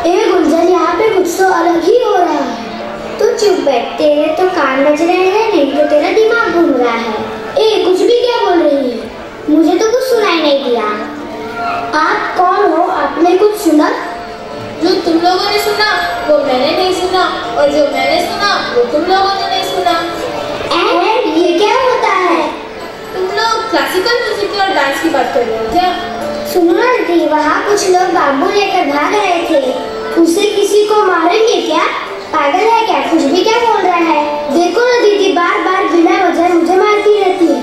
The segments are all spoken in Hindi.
ए गुंजन, यहाँ पे कुछ तो अलग ही हो रहा है। तू चुप बैठ, तेरे तो कान बज रहे हैं, नहीं तो तेरा दिमाग घूम रहा है। ए कुछ भी क्या बोल रही है? मुझे तो कुछ सुनाई नहीं दिया। आप कौन हो? आपने कुछ सुना? जो तुम लोगों ने सुना वो मैंने नहीं सुना, और जो मैंने सुना वो तुम लोगों ने नहीं सुना। ये क्या होता है? तुम लोग क्लासिकल म्यूजिक और डांस की बात कर रहे हो क्या? सुनो ना दीदी, वहाँ कुछ लोग बांबू लेकर भाग रहे थे। उसे किसी को मारेंगे क्या? पागल है क्या? कुछ भी क्या बोल रहा है? देखो ना दीदी, बार बार बिना वजह मुझे मारती रहती है।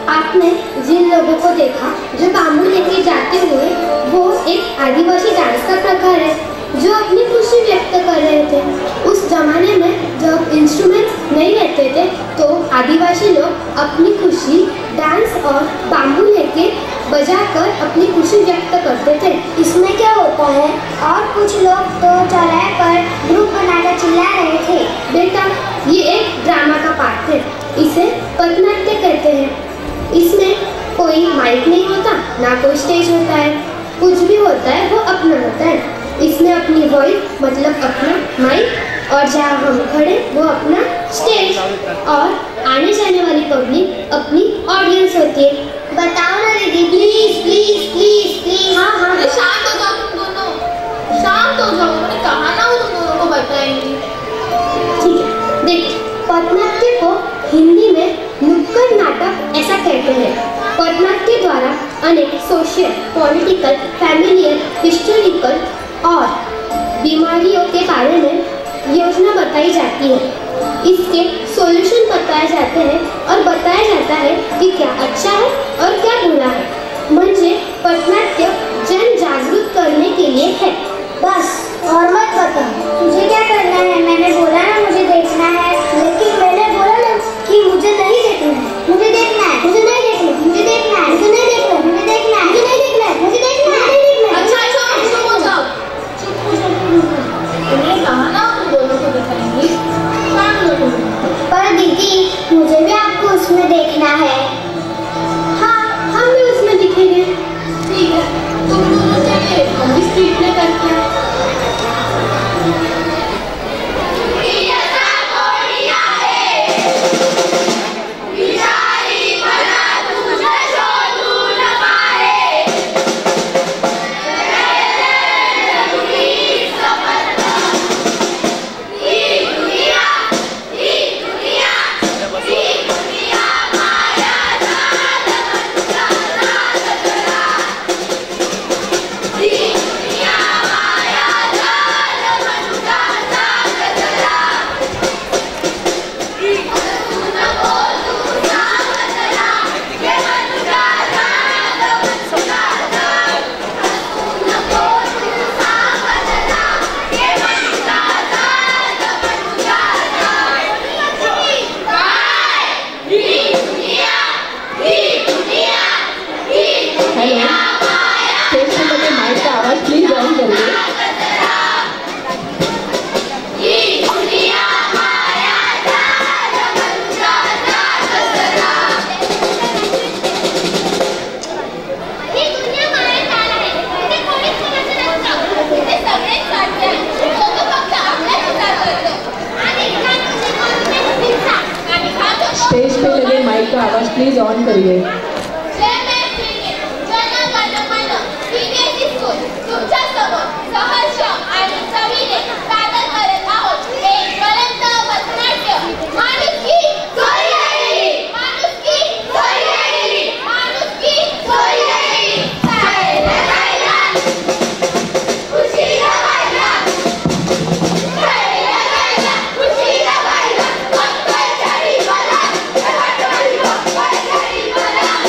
आपने जिन लोगों को देखा जो बांबू लेके जाते हुए, वो एक आदिवासी डांस का प्रकार है जो अपनी खुशी व्यक्त कर रहे थे। उस जमाने में जब इंस्ट्रूमेंट नहीं रहते थे तो आदिवासी लोग अपनी खुशी डांस और बांबू लेके बजाकर अपनी खुशी व्यक्त करते थे। इसमें क्या होता है? और कुछ लोग तो चढ़ाकर ग्रुप बनाकर चिल्ला रहे थे। बेटा, ये एक ड्रामा का पार्ट है, इसे पथनाट्य कहते हैं। इसमें कोई माइक नहीं होता, ना कोई स्टेज होता है। कुछ भी होता है वो अपना होता है। इसमें अपनी वॉइस मतलब अपना माइक, और जहाँ हम खड़े वो अपना स्टेज, और आने जाने वाली पब्लिक अपनी ऑडियंस होती है। बताओ ना दीदी, प्लीज प्लीज प्लीज प्लीज। हाँ हाँ, शांत हो जाओ तुम दोनों, शांत हो जाओ। मैंने कहा ना वो तुम दोनों को बताएंगी। ठीक है, देखिए, पथनाट्य को हिंदी में नुक्कड़ नाटक ऐसा कहते हैं। पथनाट्य द्वारा अनेक सोशल, पॉलिटिकल, फैमिलियर, हिस्टोरिकल और बीमारियों के बारे में योजना बताई जाती है। इसके सॉल्यूशन बताए जाते हैं और बताया जाता है कि क्या अच्छा है और क्या बुरा है। म्हणजे पथनाट्य जन जागरूक करने के लिए है। बस और मत बता, तुझे क्या करना है? मैंने बोला ना मुझे देखना है, लेकिन मैंने बोला ना कि मुझे नहीं देखना है। मुझे देखना है, मुझे नहीं देखना, मुझे देखना है, मुझे नहीं देखना, मुझे देखना है, मुझे नहीं देखना है, मुझे देखना है, नहीं देखना है। अच्छा चुप हो जाओ, चुप हो जाओ। तुमने कहा ना तुम दोनों को दिखाएंगी, पर दीदी मुझे भी आपको उसमें देखना है। हाँ, हम भी उसमें दिखेंगे। ठीक है, तुम दोनों चलिए, हम भी स्ट्रीट प्ले करते हैं। स्टेज पे लगे माइक का आवाज प्लीज ऑन करिए। Bye.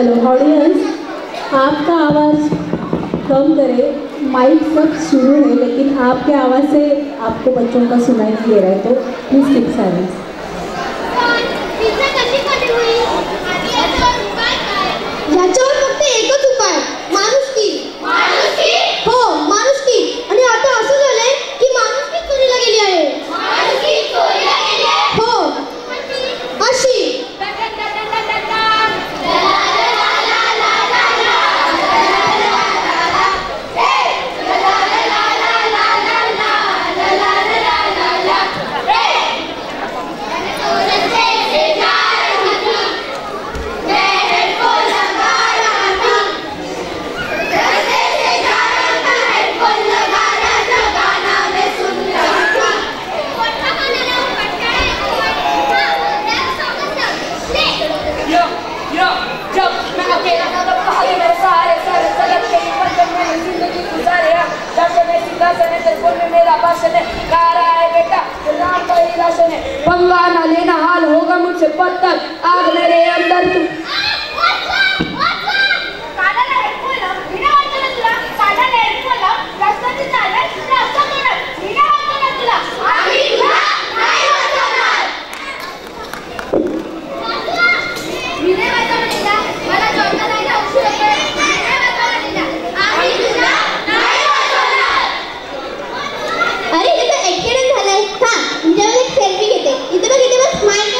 हेलो ऑडियंस, आपका आवाज़ कम करें। माइक सब शुरू है लेकिन आपके आवाज़ से आपको बच्चों का सुनाई नहीं दे रहा है, तो प्लीज़ कीप साइलेंस। याच्यावर फक्त एकच उपाय, माणुसकी. हो, माणुसकी. आणि आता असं झालंय की माणुसकी चोरीला गेली आहे. हो, अशी. पंगा न लेना, हाल होगा मुझसे पत्थर, आग मेरे अंदर तू. अरे इथं ऍक्सिडेंट झालाय. हा, तुझ्यावर एक सेल्फी घेते. इथे बघ, स्माइल.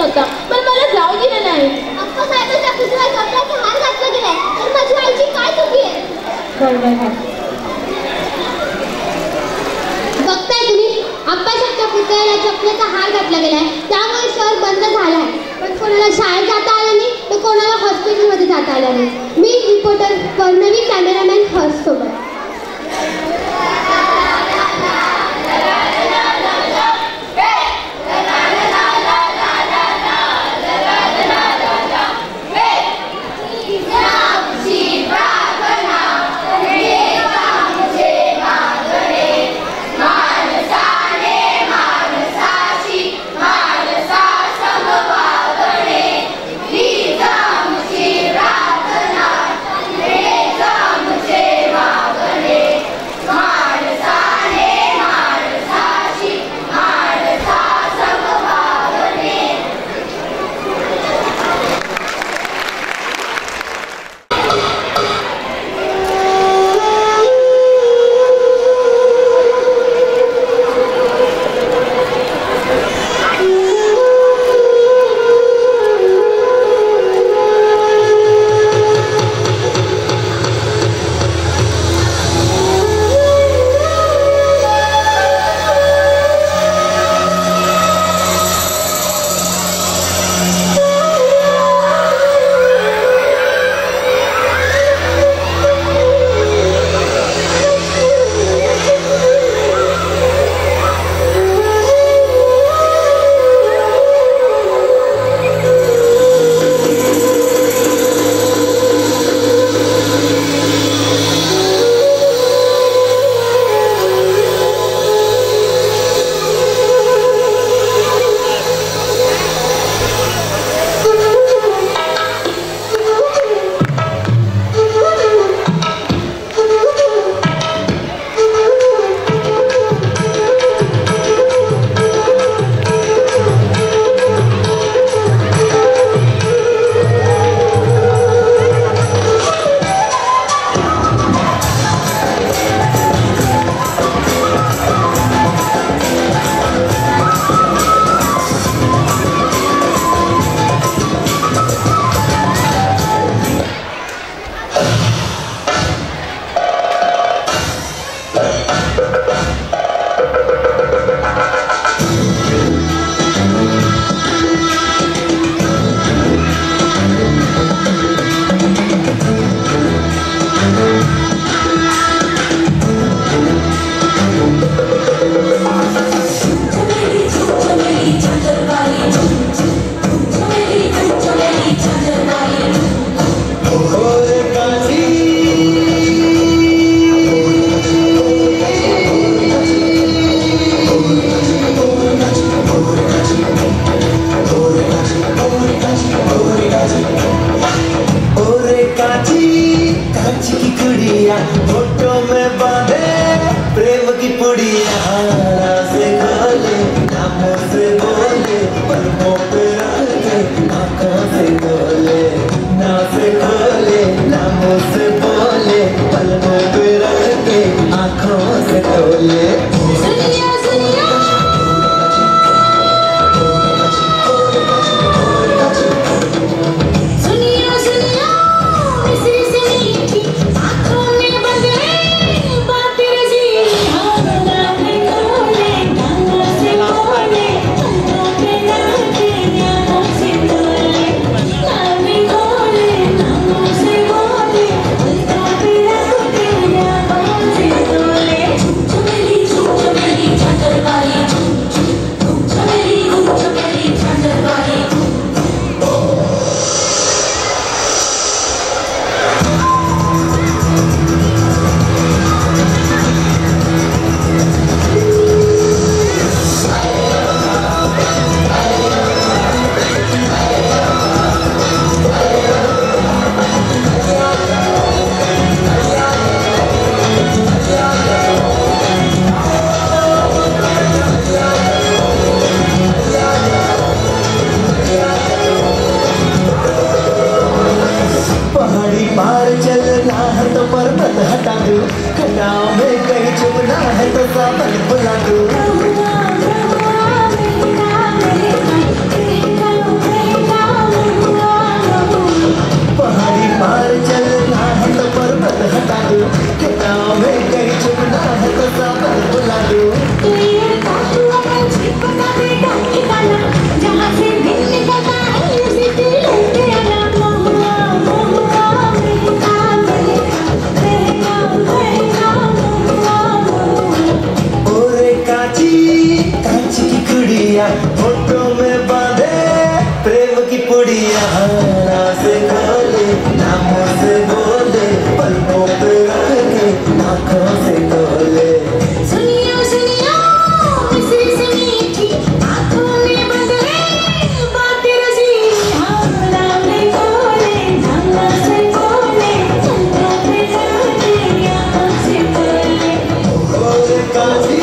होता, पण मला जाऊ दिलं नाही. अप्पा साहेबांच्या पुतळ्यात कपड्याचा हार घातला गेलाय, तर माझी आईची काय चुकी आहे? बघताय तुम्ही, अप्पासाहेबच्या पुतळ्याला चपलेचा हार घातला गेलाय, त्यामुळे शहर बंद झालाय. पण कोणाला शाळेत जाता आलं नाही, तर कोणाला हॉस्पिटलमध्ये जाता आलं नाही. मी रिपोर्टर कर्णवी, कॅमेरामॅन हर्ष सोबत. चूड़िया होठों में बांधे प्रेम की पुड़िया ना से खोले नामों से बोले पलकों पे रख के आँखों से खोले सुनियो सुनियो मिसरी से मीठी आँखों में बंधे बातें रसी हमरा में खोले नामों से बोले पलकों पे रख के आँखों से खोले खोले काजी